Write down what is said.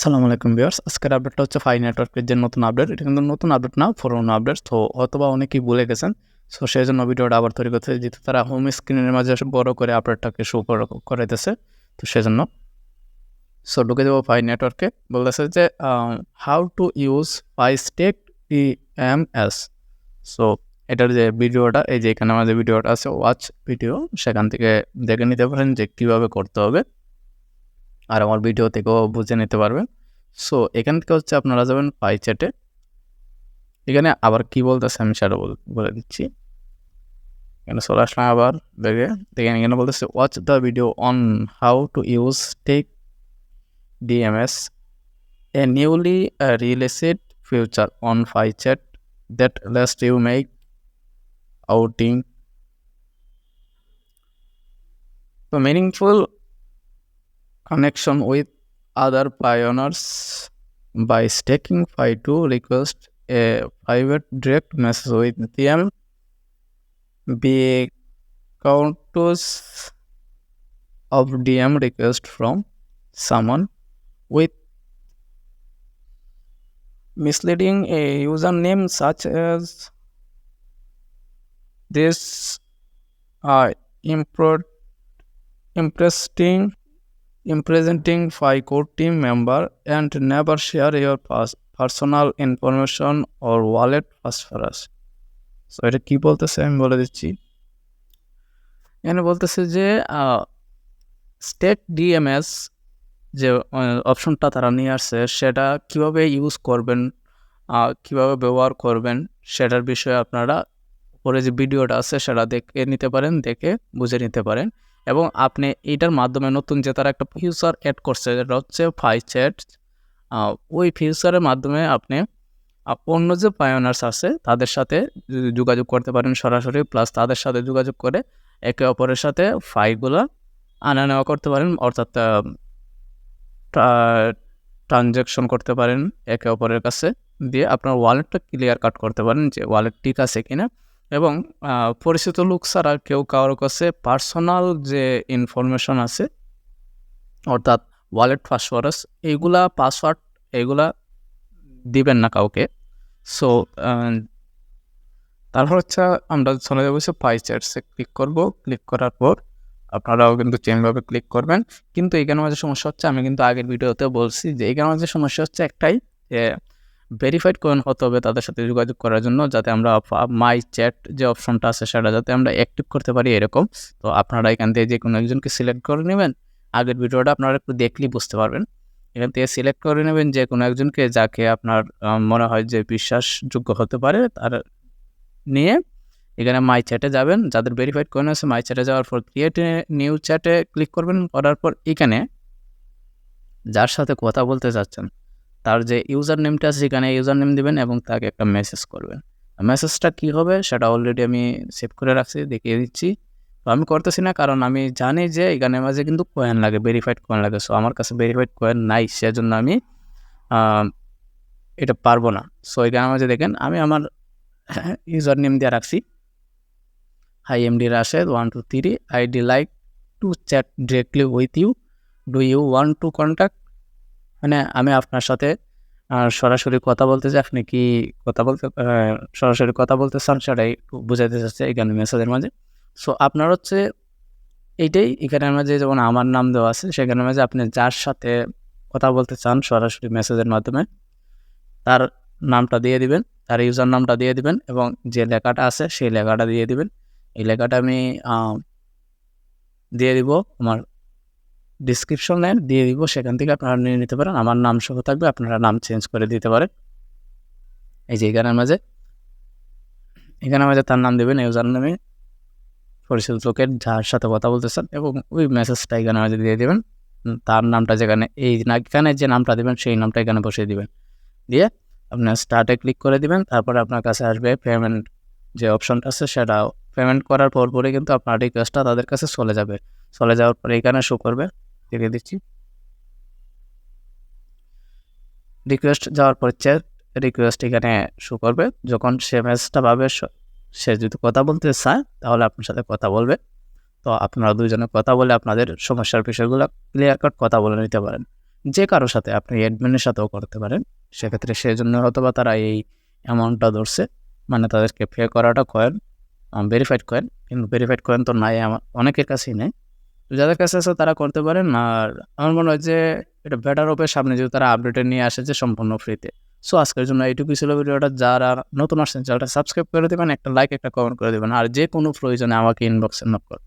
আসসালামু আলাইকুম ভিউয়ার্স, আজকের আপডেটটা হচ্ছে ফাই নেটওয়ার্কের যে নতুন আপডেট। এটা কিন্তু নতুন আপডেট না, পুরোনো আপডেট। তো হয়তোবা অনেকেই ভুলে গেছেন, সো সেই জন্য ভিডিওটা আবার তৈরি করতে, যেহেতু তারা হোম স্ক্রিনের মাঝে বড় করে আপডেটটাকে শো করাইতেছে। তো সেজন্য ঢুকে যাবো ফাই নেটওয়ার্কে। বলতেছে যে how to use fi stack EMS। So এটার যে ভিডিওটা, এই যে এখানে আমাদের ভিডিওটা আছে, ওয়াচ ভিডিও, সেখান থেকে দেখে নিতে পারেন যে কীভাবে করতে হবে, আর আমার ভিডিও থেকেও বুঝে নিতে পারবেন। সো এখান থেকে হচ্ছে আপনারা যাবেন পাই চ্যাটে। এখানে আবার কি বলতেছে আমি সেটা বলে দিচ্ছি। এখানে চলে আসলাম আবার দেখেন এখানে বলতেছে watch the video on how to use tech DMS, a newly released feature on Fi Chat that lets you make outing so meaningful connection with other pioneers by staking Fi to request a private direct message with them. Be counters of DM request from someone with misleading a username such as this impresenting Fi core team member and never share your personal information or wallet passphrase. So এটা কি বলতেছে আমি বলে দিচ্ছি। এখানে বলতেছে যে stake DMS যে অপশনটা তারা নিয়ে আসছে, সেটা কিভাবে ইউজ করবেন, কিভাবে ব্যবহার করবেন, সেটার বিষয়ে আপনারা পরে যে ভিডিওটা আছে সেটা দেখে নিতে পারেন, দেখে বুঝে নিতে পারেন। এবং আপনি এইটার মাধ্যমে নতুন যে তারা একটা ফিউচার অ্যাড করছে, যেটা হচ্ছে ফাই চ্যাট, ওই ফিউচারের মাধ্যমে আপনি অন্য যে পায়োনার্স আছে তাদের সাথে যোগাযোগ করতে পারেন সরাসরি, প্লাস তাদের সাথে যোগাযোগ করে একে অপরের সাথে ফাইলগুলো আনা নেওয়া করতে পারেন, অর্থাৎ ট্রানজ্যাকশন করতে পারেন একে অপরের কাছে, দিয়ে আপনার ওয়ালেটটা ক্লিয়ার কাট করতে পারেন যে ওয়ালেট ঠিক আছে কিনা। এবং পরিচিত লোক ছাড়া কেউ কারোর কাছে পার্সোনাল যে ইনফরমেশন আছে, অর্থাৎ ওয়ালেট পাসওয়ার্ড, এইগুলা দিবেন না কাউকে। সো তারপর হচ্ছে আমরা চলে যাবো পাই চ্যাটসে ক্লিক করব। ক্লিক করার পর আপনারাও কিন্তু চেনভাবে ক্লিক করবেন। কিন্তু এখানে মাঝে সমস্যা হচ্ছে, আমি কিন্তু আগের ভিডিওতে বলছি যে এখানে মাঝে সমস্যা হচ্ছে একটাই, যে ভেরিফাইড কয়েন হতে হবে তাদের সাথে যোগাযোগ করার জন্য, যাতে আমরা মাই চ্যাট যে অপশনটা আছে সেটা যাতে আমরা অ্যাক্টিভ করতে পারি এরকম। তো আপনারা এখান থেকে যে কোনো একজনকে সিলেক্ট করে নেবেন। আগের ভিডিওটা আপনারা একটু দেখলেই বুঝতে পারবেন। এখান থেকে সিলেক্ট করে নেবেন যে কোনো একজনকে, যাকে আপনার মনে হয় যে বিশ্বাসযোগ্য হতে পারে, তার নিয়ে এখানে মাই চ্যাটে যাবেন। যাদের ভেরিফাইড কয়েন আছে, মাই চ্যাটে যাওয়ার পর ক্রিয়েট নিউ চ্যাটে ক্লিক করবেন। করার পর এখানে যার সাথে কথা বলতে চাচ্ছেন তার যে ইউজার নেমটা আছে সেখানে ইউজার নেম দেবেন এবং তাকে একটা মেসেজ করবেন। মেসেজটা কী হবে সেটা অলরেডি আমি সেভ করে রাখছি, দেখিয়ে দিচ্ছি। তো আমি করতেছি না, কারণ আমি জানি যে এখানে মাঝে কিন্তু কয়েন লাগে, ভেরিফাইড কয়েন লাগে। সো আমার কাছে ভেরিফাইড কয়েন নাই, সেজন্য আমি এটা পারবো না। সো এখানে মাঝে দেখেন আমি আমার ইউজার নেম দিয়ে রাখছি, high MD Rashed 123, I'd like to chat directly with you, do you want to contact? মানে আমি আপনার সাথে সরাসরি কথা বলতে চাই, আপনি কি সরাসরি কথা বলতে চান, সেটাই বুঝাইতে চাচ্ছে এখানে মেসেজের মাঝে। সো আপনার হচ্ছে এইটাই, এখানের মাঝে যেমন আমার নাম দেওয়া আছে, সেখানের মাঝে আপনি যার সাথে কথা বলতে চান সরাসরি মেসেজের মাধ্যমে তার নামটা দিয়ে দিবেন, তার ইউজার নামটা দিয়ে দিবেন, এবং যে লেখাটা আছে সেই লেখাটা দিয়ে দিবেন। এই লেখাটা আমি দিয়ে দিব আমার ডিসক্রিপশনে দিয়ে দিব, সেখান থেকে আপনারা নিয়ে নিতে পারেন। আমার নাম সহ থাকবে, আপনারা নাম চেঞ্জ করে দিতে পারেন। এই যে এখানের মাঝে তার নাম দেবেন, ইউজার নামে পরিচিত লোকের যার সাথে কথা বলতেছেন, এবং ওই মেসেজটা এখানে মাঝে দিয়ে দেবেন। তার নামটা যেখানে এখানে যে নামটা দেবেন সেই নামটা এখানে বসিয়ে দিবেন, দিয়ে আপনার স্টার্টে ক্লিক করে দিবেন। তারপরে আপনার কাছে আসবে পেমেন্ট যে অপশনটা আছে, সেটা পেমেন্ট করার পরে কিন্তু আপনার রিকোয়েস্টটা তাদের কাছে চলে যাওয়ার পরে এখানে শো করবে, দেখে দিচ্ছি। রিকোয়েস্ট যাওয়ার পরে চ্যাট রিকোয়েস্ট এখানে শো করবে। যখন সে মেসেজটা পাবে, সে যদি কথা বলতে চায় তাহলে আপনার সাথে কথা বলবে। তো আপনারা দুজনে কথা বলে আপনাদের সমস্যার বিষয়গুলো ক্লিয়ার কাট কথা বলে নিতে পারেন। যে কারোর সাথে, আপনি অ্যাডমিনের সাথেও করতে পারেন। সেক্ষেত্রে সেজন্য হয়তোবা তারা এই অ্যামাউন্টটা ধরছে, মানে তাদেরকে পে করাটা কয়েন, ভেরিফাইড কয়েন, কিন্তু ভেরিফাইড কয়েন তো নাই, অনেকের কাছেই নেই। তো যাদের কাছে আছে তারা করতে পারেন। আর আমার মনে হয় যে এটা বেটার হবে সামনে যদি তারা আপডেটে নিয়ে আসে যে সম্পূর্ণ ফ্রিতে। সো আজকের জন্য এইটুকুই ছিল ভিডিওটা। যারা নতুন আসছেন চ্যানেলটা সাবস্ক্রাইব করে দেবেন, একটা লাইক একটা কমেন্ট করে দেবেন, আর যে কোনো প্রয়োজনে আমাকে ইনবক্সে নক করুন।